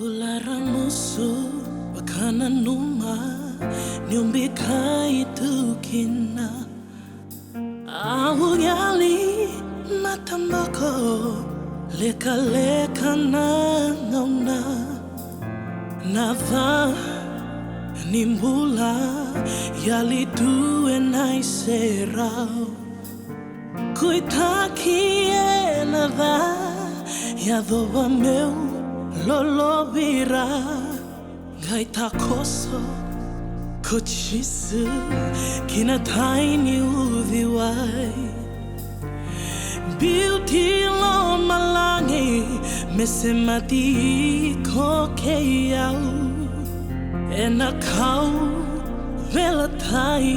Bularamusu bakana numa niumbika itukina awugali matambako leka leka na ngauna nava nimbula yali duwe naiserao kuitakie nava yadova meu Lolovira gaita koso kochisu kina taini uviwai beauty lo malangi mesemati kokeyau enakau velatai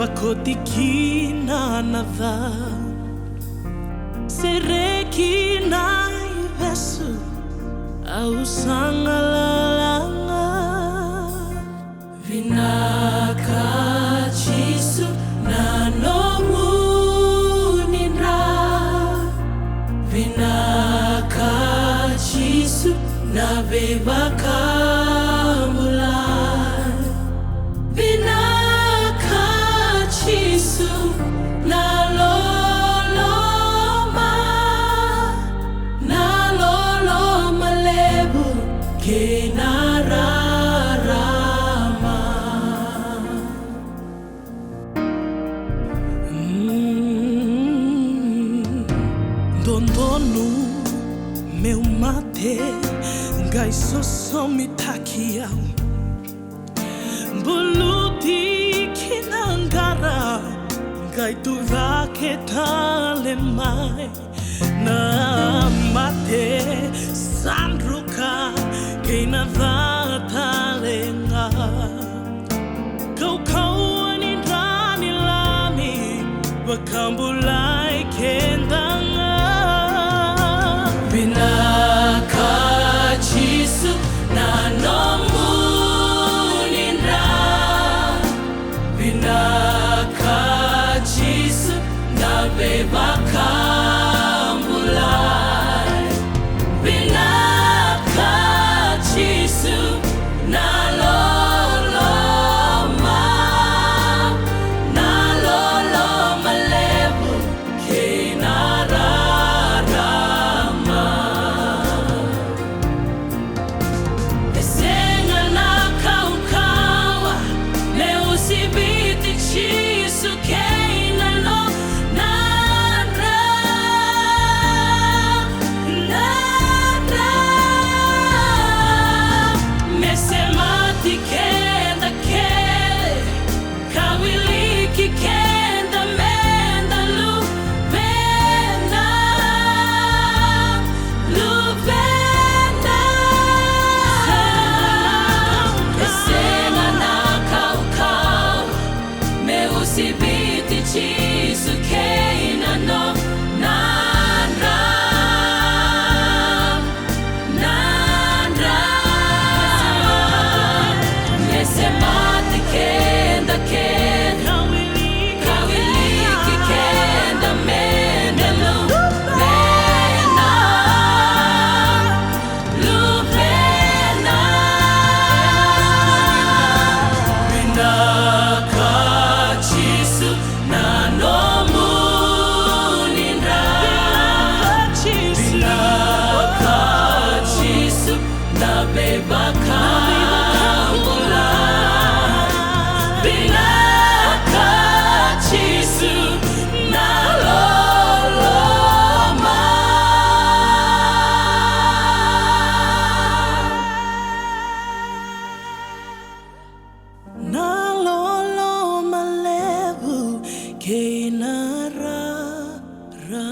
wakotikina nava serekinai vesu Au sangalalanga Vinaka chisu na nomuninra Vinaka chisu na bebakamulai Vinaka chisu na Kenararama Dondonu meu mate Gai sosomi takiau Buluti kinangara Gai tuvake talemai Na mate sandruka Kena vatalenga Kau anindani lami Wakambulai kendanga Vinaka chisu na nomuninra Vinaka chisu na bebakamulai Vinaka chisu na loloma lebu kenararama Esenga na kaukawa meusibiti chisu keina no Sibiti chisu keina no nandra Nesemati kenda kenda Kawiliki kenda mendelu Lupena Vinaka chisu na nomuninra Vinaka chisu na bebakamulai Vinaka chisu na loloma Na loloma lebu kenararama